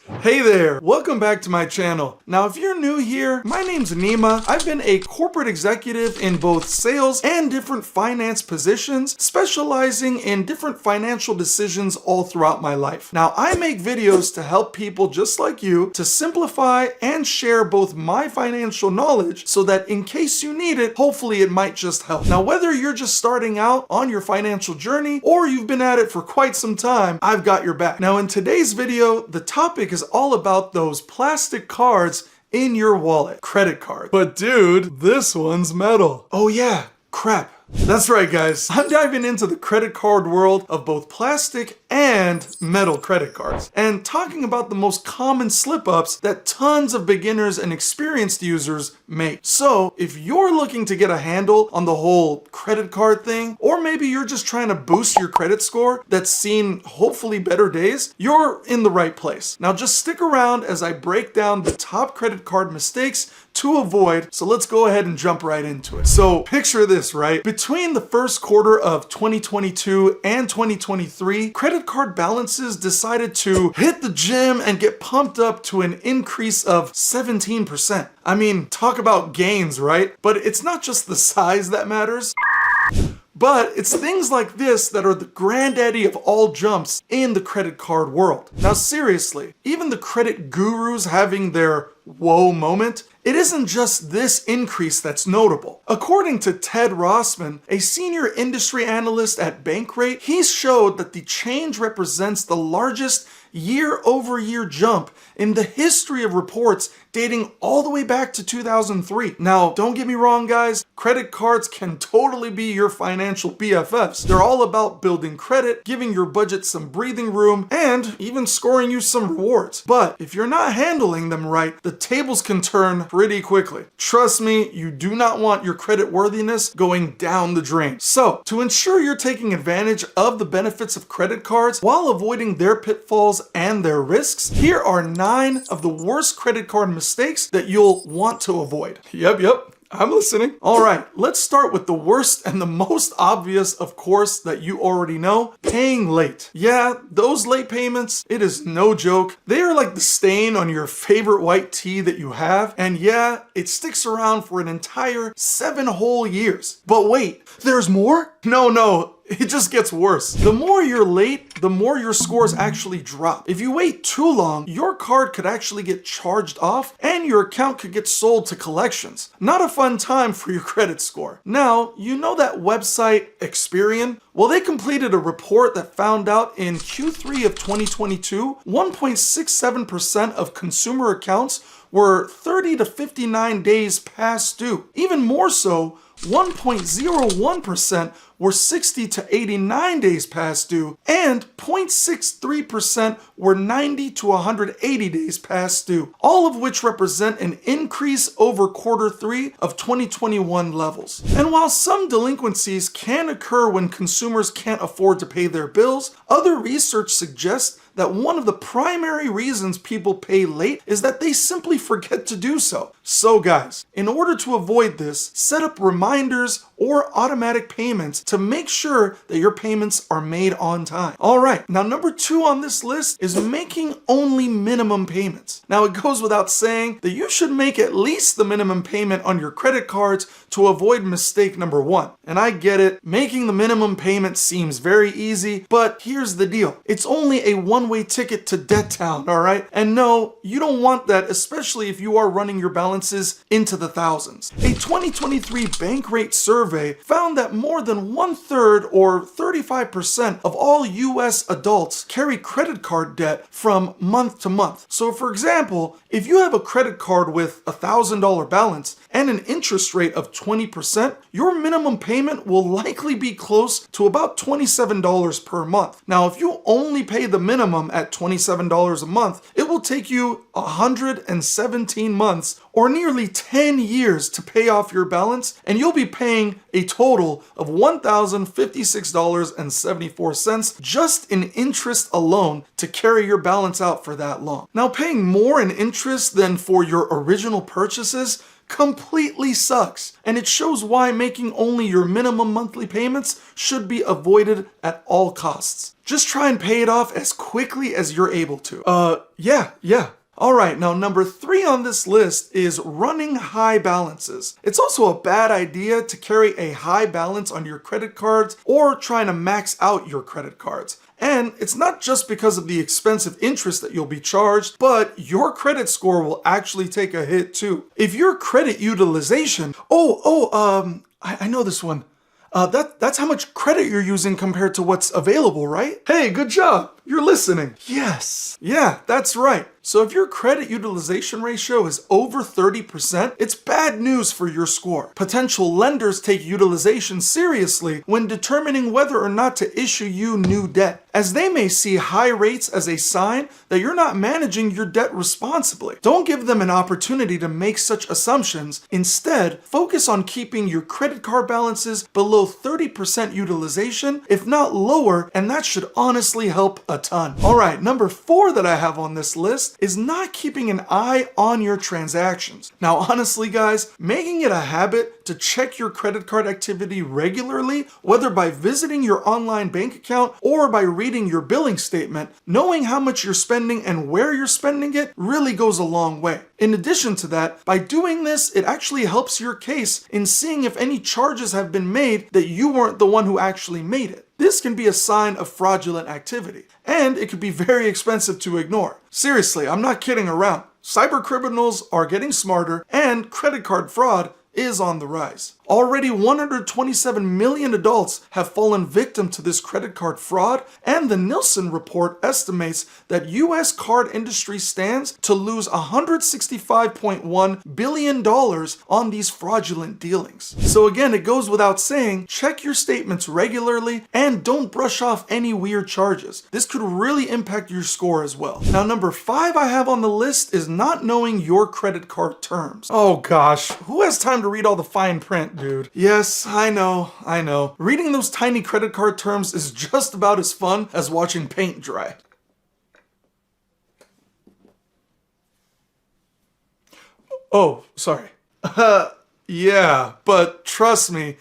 Hey there, welcome back to my channel. Now if you're new here, my name's Nima. I've been a corporate executive in both sales and different finance positions, specializing in different financial decisions all throughout my life. Now I make videos to help people just like you to simplify and share both my financial knowledge so that in case you need it, hopefully it might just help. Now whether you're just starting out on your financial journey or you've been at it for quite some time, I've got your back. Now in today's video, the topic is all about those plastic cards in your wallet, credit card. But dude, this one's metal. Oh yeah, crap. That's right guys, I'm diving into the credit card world of both plastic and metal credit cards and talking about the most common slip-ups that tons of beginners and experienced users make. So if you're looking to get a handle on the whole credit card thing, or maybe you're just trying to boost your credit score that's seen hopefully better days, you're in the right place. Now just stick around as I break down the top credit card mistakes to avoid, so let's go ahead and jump right into it. So picture this, right? Between the first quarter of 2022 and 2023, credit card balances decided to hit the gym and get pumped up to an increase of 17%. I mean, talk about gains, right? But it's not just the size that matters. But it's things like this that are the granddaddy of all jumps in the credit card world. Now seriously, even the credit gurus having their whoa moment, it isn't just this increase that's notable. According to Ted Rossman, a senior industry analyst at Bankrate, he showed that the change represents the largest year-over-year jump in the history of reports dating all the way back to 2003. Now, don't get me wrong guys, credit cards can totally be your financial BFFs. They're all about building credit, giving your budget some breathing room, and even scoring you some rewards. But if you're not handling them right, the tables can turn pretty quickly. Trust me, you do not want your credit worthiness going down the drain. So, to ensure you're taking advantage of the benefits of credit cards while avoiding their pitfalls and their risks, here are 9 of the worst credit card mistakes that you'll want to avoid. Yep. I'm listening. All right, let's start with the worst and the most obvious, of course, that you already know, paying late. Yeah, those late payments, it is no joke. They are like the stain on your favorite white tee that you have. And yeah, it sticks around for an entire 7 whole years. But wait, there's more? No. It just gets worse. The more you're late, the more your scores actually drop. If you wait too long, your card could actually get charged off and your account could get sold to collections. Not a fun time for your credit score. Now, you know that website Experian? Well, they completed a report that found out in Q3 of 2022, 1.67% of consumer accounts were 30 to 59 days past due. Even more so, 1.01% were 60 to 89 days past due, and 0.63% were 90 to 180 days past due, all of which represent an increase over Q3 of 2021 levels. And while some delinquencies can occur when consumers can't afford to pay their bills, other research suggests that one of the primary reasons people pay late is that they simply forget to do so. So guys, in order to avoid this, set up reminders or automatic payments to make sure that your payments are made on time. All right, now number 2 on this list is making only minimum payments. Now it goes without saying that you should make at least the minimum payment on your credit cards to avoid mistake number 1. And I get it, making the minimum payment seems very easy, but here's the deal. It's only a one-way ticket to debt town, all right? And no, you don't want that, especially if you are running your balances into the thousands. A 2023 Bankrate survey found that more than 1/3 or 35% of all US adults carry credit card debt from month to month. So for example, if you have a credit card with a $1,000 balance and an interest rate of 20%, your minimum payment will likely be close to about $27 per month. Now, if you only pay the minimum at $27 a month, it will take you 117 months or nearly 10 years to pay off your balance, and you'll be paying a total of $1,056.74 just in interest alone to carry your balance out for that long. Now, paying more in interest than for your original purchases completely sucks. And it shows why making only your minimum monthly payments should be avoided at all costs. Just try and pay it off as quickly as you're able to. Yeah. Alright, now number 3 on this list is running high balances. It's also a bad idea to carry a high balance on your credit cards or trying to max out your credit cards. And it's not just because of the expensive interest that you'll be charged, but your credit score will actually take a hit too. If your credit utilization, I know this one. That's how much credit you're using compared to what's available, right? Hey, good job. You're listening. Yes. Yeah, that's right. So if your credit utilization ratio is over 30%, it's bad news for your score. Potential lenders take utilization seriously when determining whether or not to issue you new debt, as they may see high rates as a sign that you're not managing your debt responsibly. Don't give them an opportunity to make such assumptions. Instead, focus on keeping your credit card balances below 30% utilization, if not lower, and that should honestly help a ton. Alright, number 4 that I have on this list is not keeping an eye on your transactions. Now honestly guys, making it a habit to check your credit card activity regularly, whether by visiting your online bank account or by reading your billing statement, knowing how much you're spending and where you're spending it really goes a long way. In addition to that, by doing this, it actually helps your case in seeing if any charges have been made that you weren't the one who actually made it. This can be a sign of fraudulent activity, and it could be very expensive to ignore. Seriously, I'm not kidding around. Cyber criminals are getting smarter, and credit card fraud is on the rise. Already 127 million adults have fallen victim to this credit card fraud, and the Nielsen report estimates that US card industry stands to lose $165.1 billion on these fraudulent dealings. So again, it goes without saying, check your statements regularly and don't brush off any weird charges. This could really impact your score as well. Now number 5 I have on the list is not knowing your credit card terms. Oh gosh, who has time to read all the fine print, dude? Yes, I know. Reading those tiny credit card terms is just about as fun as watching paint dry. Oh, sorry. Yeah, but trust me,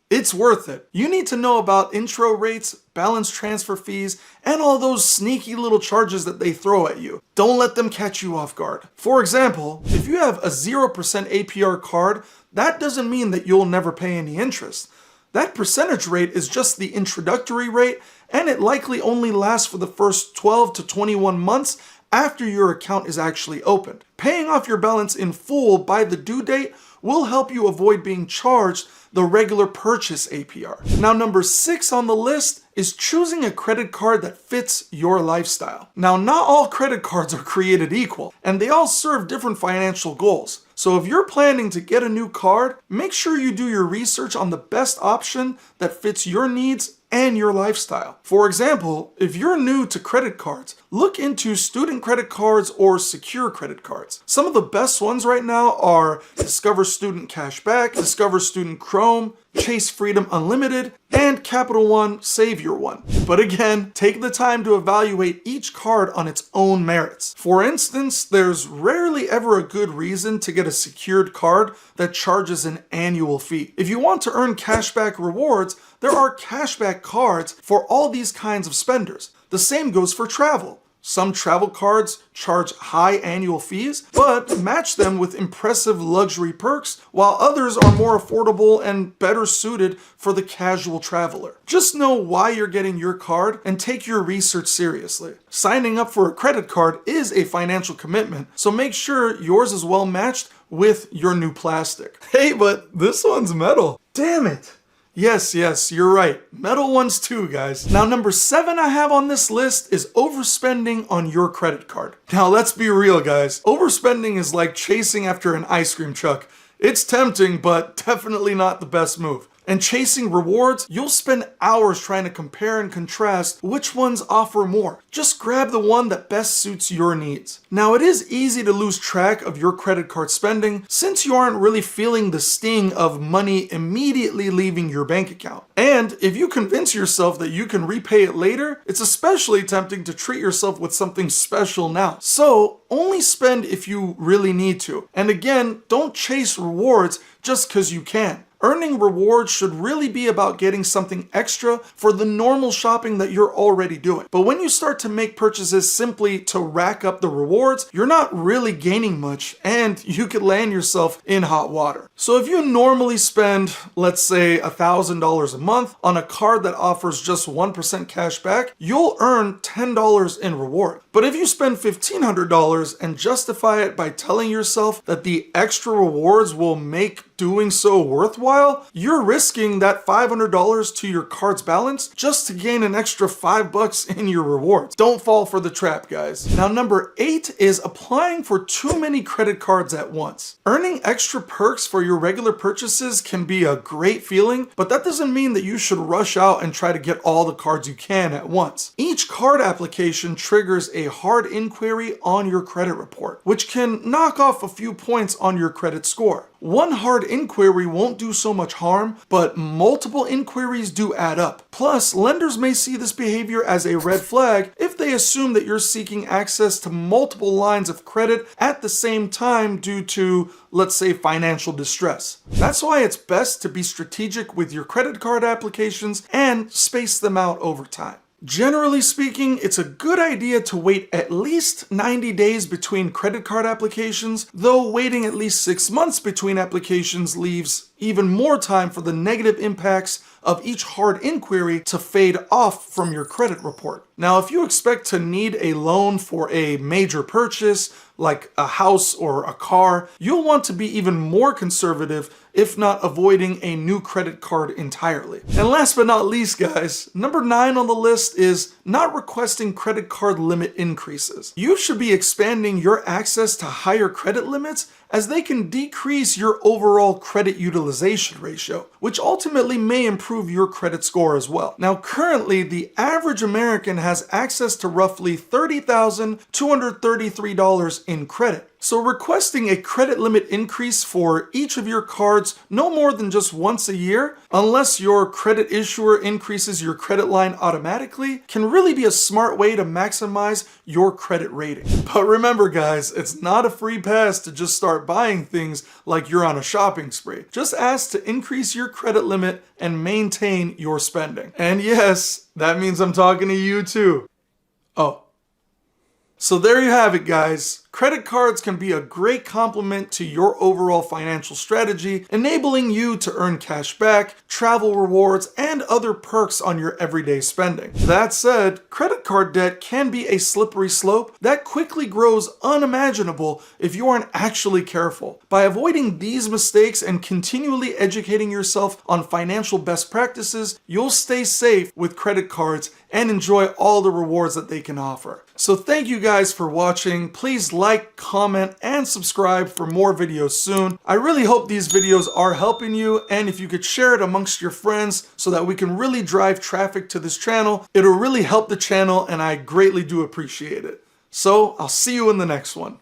it's worth it. You need to know about intro rates, balance transfer fees, and all those sneaky little charges that they throw at you. Don't let them catch you off guard. For example, if you have a 0% APR card, that doesn't mean that you'll never pay any interest. That percentage rate is just the introductory rate, and it likely only lasts for the first 12 to 21 months after your account is actually opened. Paying off your balance in full by the due date will help you avoid being charged the regular purchase APR. Now number 6 on the list is choosing a credit card that fits your lifestyle. Now not all credit cards are created equal, and they all serve different financial goals. So if you're planning to get a new card, make sure you do your research on the best option that fits your needs and your lifestyle. For example, if you're new to credit cards, look into student credit cards or secure credit cards. Some of the best ones right now are Discover Student Cashback, Discover Student Chrome, Chase Freedom Unlimited, and Capital One Save Your One. But again, take the time to evaluate each card on its own merits. For instance, there's rarely ever a good reason to get a secured card that charges an annual fee. If you want to earn cashback rewards, there are cashback cards for all these kinds of spenders. The same goes for travel. Some travel cards charge high annual fees, but match them with impressive luxury perks, while others are more affordable and better suited for the casual traveler. Just know why you're getting your card and take your research seriously. Signing up for a credit card is a financial commitment, so make sure yours is well matched with your new plastic. Hey, but this one's metal. Damn it. Yes, you're right. Metal ones too, guys. Now, number 7 I have on this list is overspending on your credit card. Now, let's be real, guys. Overspending is like chasing after an ice cream truck. It's tempting, but definitely not the best move. And chasing rewards, you'll spend hours trying to compare and contrast which ones offer more. Just grab the one that best suits your needs. Now, it is easy to lose track of your credit card spending since you aren't really feeling the sting of money immediately leaving your bank account. And if you convince yourself that you can repay it later, it's especially tempting to treat yourself with something special now. So, only spend if you really need to. And again, don't chase rewards just because you can. Earning rewards should really be about getting something extra for the normal shopping that you're already doing. But when you start to make purchases simply to rack up the rewards, you're not really gaining much and you could land yourself in hot water. So if you normally spend, let's say $1,000 a month on a card that offers just 1% cash back, you'll earn $10 in reward. But if you spend $1,500 and justify it by telling yourself that the extra rewards will make doing so worthwhile, you're risking that $500 to your card's balance just to gain an extra $5 in your rewards. Don't fall for the trap, guys. Now, number 8 is applying for too many credit cards at once. Earning extra perks for your regular purchases can be a great feeling, but that doesn't mean that you should rush out and try to get all the cards you can at once. Each card application triggers a hard inquiry on your credit report, which can knock off a few points on your credit score. One hard inquiry won't do so much harm, but multiple inquiries do add up. Plus, lenders may see this behavior as a red flag if they assume that you're seeking access to multiple lines of credit at the same time due to, let's say, financial distress. That's why it's best to be strategic with your credit card applications and space them out over time. Generally speaking, it's a good idea to wait at least 90 days between credit card applications, though waiting at least 6 months between applications leaves even more time for the negative impacts of each hard inquiry to fade off from your credit report. Now, if you expect to need a loan for a major purchase, like a house or a car, you'll want to be even more conservative, if not avoiding a new credit card entirely. And last but not least, guys, number 9 on the list is not requesting credit card limit increases. You should be expanding your access to higher credit limits as they can decrease your overall credit utilization ratio, which ultimately may improve your credit score as well. Now, currently, the average American has access to roughly $30,233 in credit. So requesting a credit limit increase for each of your cards no more than just once a year, unless your credit issuer increases your credit line automatically, can really be a smart way to maximize your credit rating. But remember, guys, it's not a free pass to just start buying things like you're on a shopping spree. Just ask to increase your credit limit and maintain your spending. And yes, that means I'm talking to you too. Oh. So there you have it, guys. Credit cards can be a great complement to your overall financial strategy, enabling you to earn cash back, travel rewards, and other perks on your everyday spending. That said, credit card debt can be a slippery slope that quickly grows unimaginable if you aren't actually careful. By avoiding these mistakes and continually educating yourself on financial best practices, you'll stay safe with credit cards and enjoy all the rewards that they can offer. So thank you guys for watching. Please like, comment, and subscribe for more videos soon. I really hope these videos are helping you, and if you could share it amongst your friends so that we can really drive traffic to this channel, it'll really help the channel and I greatly do appreciate it. So I'll see you in the next one.